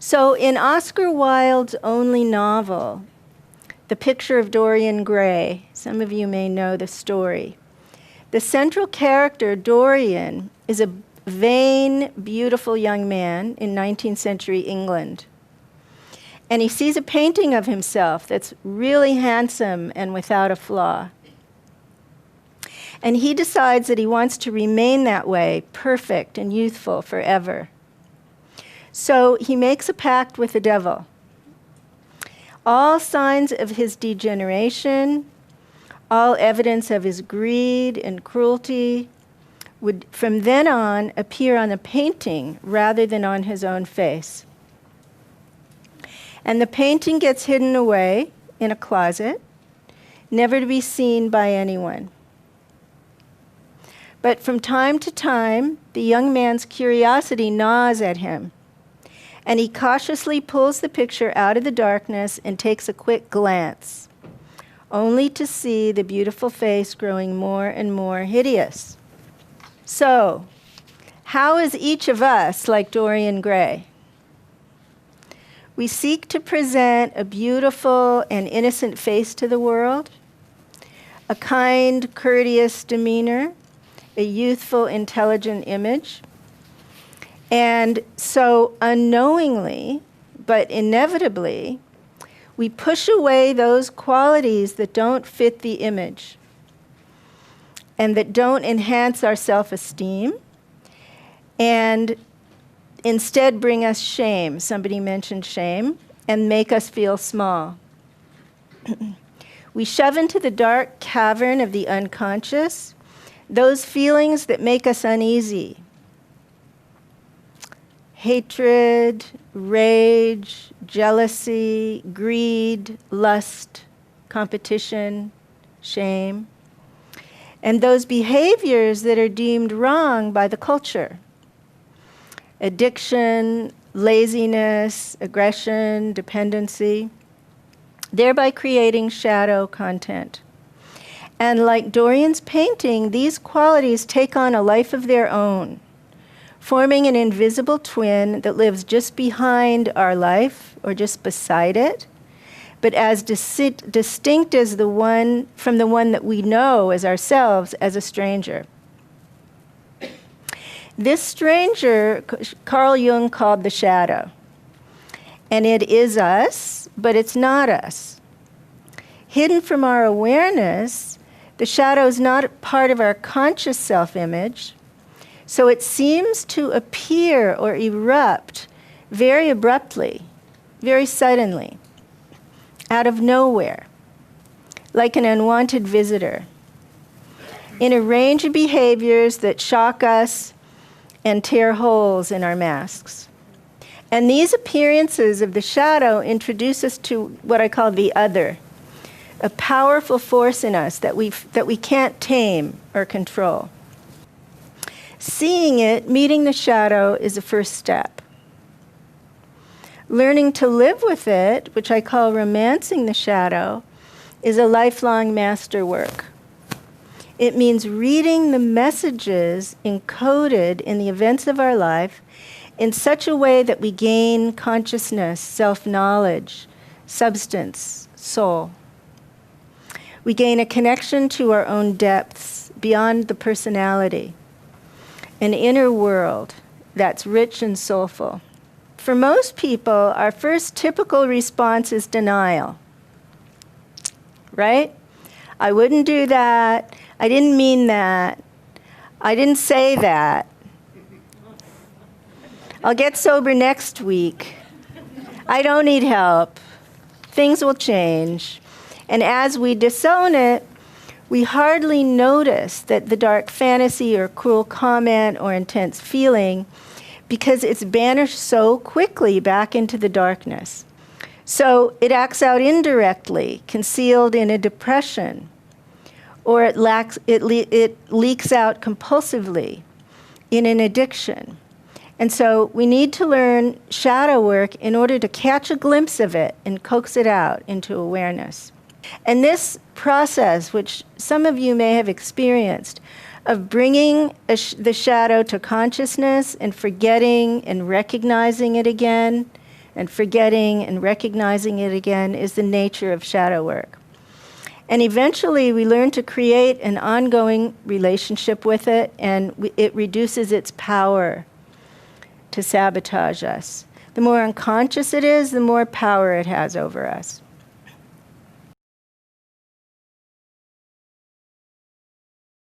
So in Oscar Wilde's only novel, The Picture of Dorian Gray, some of you may know the story. The central character, Dorian, is a vain, beautiful young man in 19th century England. And he sees a painting of himself that's really handsome and without a flaw. And he decides that he wants to remain that way, perfect and youthful forever. So he makes a pact with the devil. All signs of his degeneration, all evidence of his greed and cruelty would from then on appear on a painting rather than on his own face. And the painting gets hidden away in a closet, never to be seen by anyone. But from time to time, the young man's curiosity gnaws at him, and he cautiously pulls the picture out of the darkness and takes a quick glance, only to see the beautiful face growing more and more hideous. So, how is each of us like Dorian Gray? We seek to present a beautiful and innocent face to the world, a kind, courteous demeanor, a youthful, intelligent image. And so unknowingly, but inevitably, we push away those qualities that don't fit the image and that don't enhance our self-esteem and instead bring us shame. Somebody mentioned shame, and make us feel small. We shove into the dark cavern of the unconscious those feelings that make us uneasy. Hatred, rage, jealousy, greed, lust, competition, shame, and those behaviors that are deemed wrong by the culture. Addiction, laziness, aggression, dependency, thereby creating shadow content. And like Dorian's painting, these qualities take on a life of their own, forming an invisible twin that lives just behind our life or just beside it, but as distinct as the one from the one that we know as ourselves as a stranger. This stranger, Carl Jung called the shadow. And it is us, but it's not us. Hidden from our awareness, the shadow is not part of our conscious self-image, so it seems to appear or erupt very abruptly, very suddenly, out of nowhere, like an unwanted visitor, in a range of behaviors that shock us and tear holes in our masks. And these appearances of the shadow introduce us to what I call the other, a powerful force in us that we can't tame or control. Seeing it, meeting the shadow, is a first step. Learning to live with it, which I call romancing the shadow, is a lifelong masterwork. It means reading the messages encoded in the events of our life in such a way that we gain consciousness, self-knowledge, substance, soul. We gain a connection to our own depths beyond the personality, an inner world that's rich and soulful. For most people, our first typical response is denial, right? I wouldn't do that. I didn't mean that. I didn't say that. I'll get sober next week. I don't need help. Things will change. And as we disown it, we hardly notice that the dark fantasy or cruel comment or intense feeling, because it's banished so quickly back into the darkness. So it acts out indirectly, concealed in a depression, or it leaks out compulsively in an addiction. And so we need to learn shadow work in order to catch a glimpse of it and coax it out into awareness. And this process, which some of you may have experienced, of bringing the shadow to consciousness and forgetting and recognizing it again and forgetting and recognizing it again is the nature of shadow work. And eventually we learn to create an ongoing relationship with it, and it reduces its power to sabotage us. The more unconscious it is, the more power it has over us.